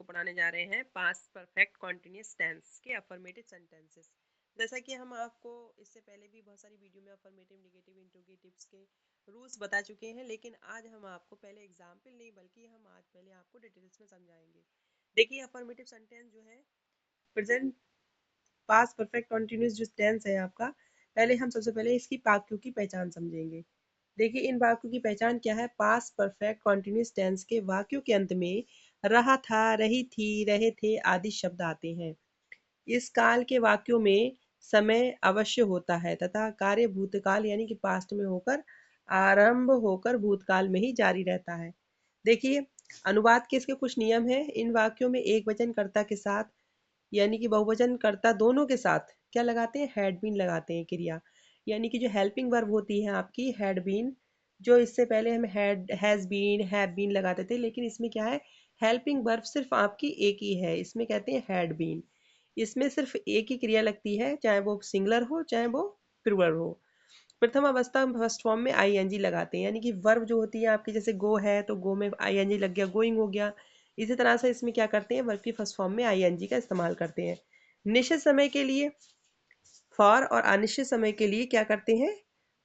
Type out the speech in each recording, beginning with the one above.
आपको पढ़ाने जा रहे हैं पास्ट परफेक्ट कॉन्टिन्यूअस टेंस के अफर्मेटिव सेंटेंसेस। जैसा कि हम आपको इससे पहले भी बहुत सारी वीडियो में अफर्मेटिव, नेगेटिव, इंट्रोगेटिव्स के रूल्स बता चुके हैं, लेकिन आज हम आपको पहले एग्जाम्पल नहीं बल्कि हम आज पहले आपको डिटेल्स में समझाएंगे। देखिए, अफर्मेटिव सेंटेंस जो है प्रेजेंट पास्ट परफेक्ट कॉन्टिन्यूअस जो टेंस है आपका, पहले हम सबसे पहले इसकी वाक्यों की पहचान समझेंगे। देखिए, इन वाक्यों की पहचान क्या है। पास्ट परफेक्ट कॉन्टिन्यूअस टेंस के वाक्यों के अंत में रहा था, रही थी, रहे थे आदि शब्द आते हैं। इस काल के वाक्यों में समय अवश्य होता है तथा कार्य भूतकाल यानी कि पास्ट में होकर आरंभ होकर भूतकाल में ही जारी रहता है। देखिए, अनुवाद के इसके कुछ नियम हैं। इन वाक्यों में एक वचन कर्ता के साथ यानी कि बहुवचन कर्ता दोनों के साथ क्या लगाते हैं, हैड बीन लगाते हैं क्रिया, यानी कि जो हेल्पिंग वर्ब होती है आपकी हैड बीन। जो इससे पहले हम had, has been, have been लगाते थे, लेकिन इसमें क्या है, हेल्पिंग वर्ब सिर्फ आपकी एक ही है, इसमें कहते हैं हैड बीन। इसमें सिर्फ एक ही क्रिया लगती है, चाहे वो सिंगुलर हो चाहे वो प्लूरल हो। प्रथम अवस्था हम फर्स्ट फॉर्म में आईएनजी लगाते हैं, यानी कि वर्ब जो होती है आपकी, जैसे गो है तो गो में आईएनजी लग गया, गोइंग हो गया। इसी तरह से इसमें क्या करते हैं, वर्ब की फर्स्ट फॉर्म में आईएनजी का इस्तेमाल करते हैं। निश्चित समय के लिए फॉर और अनिश्चित समय के लिए क्या करते हैं,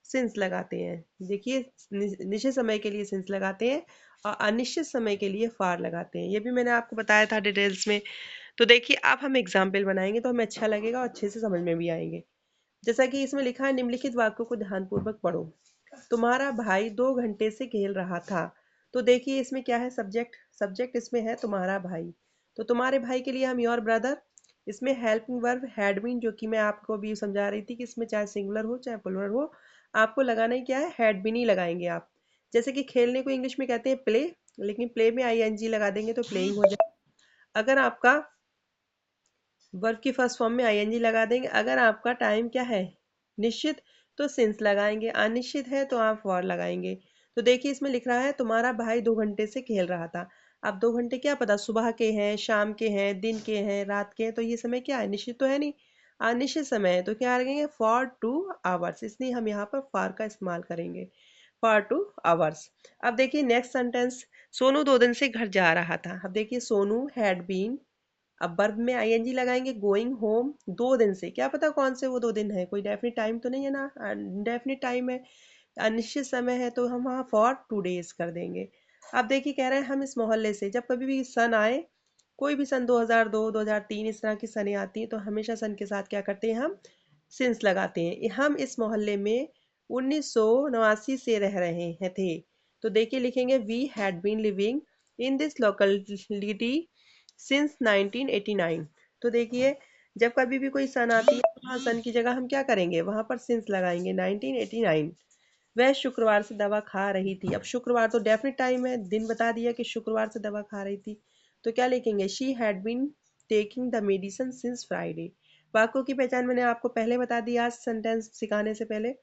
सिंस लगाते हैं। देखिए, निश्चित समय के लिए सिंस लगाते हैं और अनिश्चित समय के लिए फॉर लगाते हैं। ये भी मैंने आपको बताया था डिटेल्स में। तो देखिए, अब हम एग्जाम्पल बनाएंगे तो हमें अच्छा लगेगा और अच्छे से समझ में भी आएंगे। जैसा कि इसमें लिखा है, निम्नलिखित वाक्यों को ध्यानपूर्वक पढ़ो। तुम्हारा भाई 2 घंटे से खेल रहा था। तो देखिए, इसमें क्या है, सब्जेक्ट, सब्जेक्ट इसमें है तुम्हारा भाई। तो तुम्हारे भाई के लिए हम योर ब्रदर। इसमें हेल्पिंग वर्ब हैड बीन, जो कि मैं आपको अभी समझा रही थी कि इसमें चाहे सिंगुलर हो चाहे प्लुरल हो, आपको लगाना ही क्या है, हैड बीन ही लगाएंगे आप। जैसे कि खेलने को इंग्लिश में कहते हैं प्ले, लेकिन प्ले में आईएनजी लगा देंगे तो प्लेइंग हो जाए। अगर आपका वर्ब की फर्स्ट फॉर्म में आईएनजी लगा देंगे। अगर आपका टाइम क्या है, निश्चित, तो सिंस लगाएंगे। अनिश्चित है तो आप फॉर लगाएंगे। तो देखिए, इसमें लिख रहा है तुम्हारा भाई 2 घंटे से खेल रहा था। अब 2 घंटे क्या पता सुबह के हैं, शाम के हैं, दिन के हैं, रात के हैं, तो ये समय क्या है, निश्चित तो है नहीं, अनिश्चित समय है। तो क्या लगेंगे, फॉर 2 आवर्स, इसलिए हम यहाँ पर फॉर का इस्तेमाल करेंगे, फॉर 2 आवर्स। अब देखिए नेक्स्ट सेंटेंस, सोनू 2 दिन से घर जा रहा था। अब देखिए, सोनू हैड बीन, अब वर्ब में आईएनजी लगाएंगे, गोइंग होम 2 दिन से, क्या पता कौन से वो 2 दिन है, कोई डेफिनेट टाइम तो नहीं है ना, डेफिनेट टाइम है, अनिश्चित समय है, तो हम वहाँ फॉर 2 डेज कर देंगे। अब देखिए, कह रहे हैं हम इस मोहल्ले से, जब कभी भी सन आए, कोई भी सन 2002 2003 इस तरह की सनें आती हैं, तो हमेशा सन के साथ क्या करते हैं, हम सिंस लगाते हैं। हम इस मोहल्ले में 1989 से रह रहे हैं थे। तो देखिए, लिखेंगे we had been living in this locality since 1989। तो देखिए, जब कभी भी कोई सन आती है तो वहाँ सन की जगह हम क्या करेंगे, वहां पर सिंस लगाएंगे, 1989। वह शुक्रवार से दवा खा रही थी। अब शुक्रवार तो डेफिनेट टाइम है, दिन बता दिया कि शुक्रवार से दवा खा रही थी, तो क्या लिखेंगे, she had been taking the medicine since Friday. वाक्यों की पहचान मैंने आपको पहले बता दिया आज सेंटेंस सिखाने से पहले।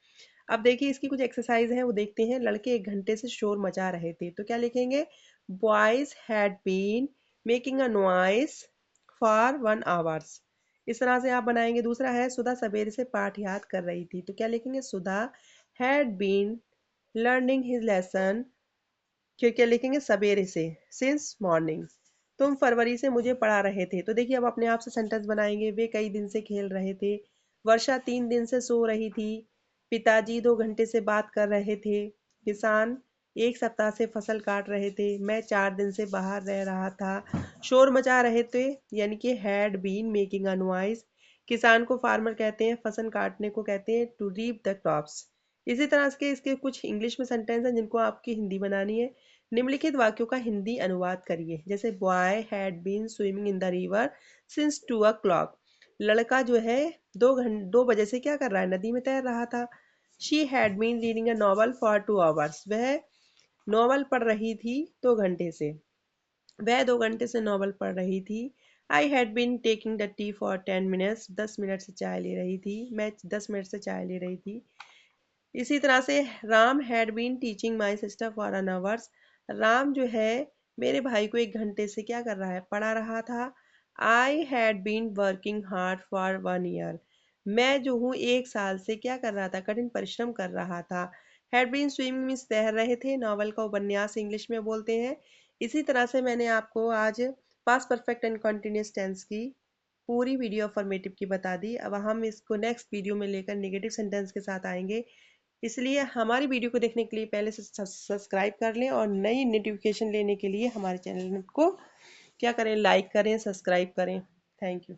अब देखिए, इसकी कुछ एक्सरसाइज है वो देखते हैं। लड़के 1 घंटे से शोर मचा रहे थे, तो क्या लिखेंगे, boys had been making a noise for 1 hours. इस तरह से आप बनाएंगे। दूसरा है, सुधा सवेरे से पाठ याद कर रही थी, तो क्या लिखेंगे, Sudha had been learning his lesson, क्यों क्या लिखेंगे, सवेरे से, सिंस मॉर्निंग। तुम फरवरी से मुझे पढ़ा रहे थे। तो देखिए, अब अपने आप से सेंटेंस बनाएंगे। वे कई दिन से खेल रहे थे। वर्षा 3 दिन से सो रही थी। पिताजी 2 घंटे से बात कर रहे थे। किसान 1 सप्ताह से फसल काट रहे थे। मैं 4 दिन से बाहर रह रहा था। शोर मचा रहे थे, यानी कि had been making a noise. किसान को फार्मर कहते हैं, फसल काटने को कहते हैं टू रीप द क्रॉप्स। इसी तरह के इसके कुछ इंग्लिश में सेंटेंस हैं जिनको आपकी हिंदी बनानी है। निम्नलिखित वाक्यों का हिंदी अनुवाद करिए। जैसे, boy had been swimming in the river since 2 o'clock। लड़का जो है 2 बजे से क्या कर रहा है, नदी में तैर रहा था। She had been reading a novel for 2 hours। वह नॉवल पढ़ रही थी 2 घंटे से। वह 2 घंटे से नॉवल पढ़ रही थी। I had been taking the tea for 10 minutes। 10 मिनट से चाय ले रही थी, मैं 10 मिनट से चाय ले रही थी। इसी तरह से, Ram had been teaching my sister for an hours. Ram जो है मेरे भाई को 1 घंटे से क्या कर रहा है, पढ़ा रहा था। I had been working hard for 1 year। मैं जो हूँ 1 साल से क्या कर रहा था, कठिन परिश्रम कर रहा था। हैड बीन स्विमिंग मीन्स तैर रहे थे, नॉवल का उपन्यास इंग्लिश में बोलते हैं। इसी तरह से मैंने आपको आज past perfect and continuous tense की पूरी वीडियो अफर्मेटिव की बता दी। अब हम इसको नेक्स्ट वीडियो में लेकर नेगेटिव सेंटेंस के साथ आएंगे। इसलिए हमारी वीडियो को देखने के लिए पहले से सब्सक्राइब कर लें और नई नोटिफिकेशन लेने के लिए हमारे चैनल को क्या करें, लाइक करें, सब्सक्राइब करें। Thank you.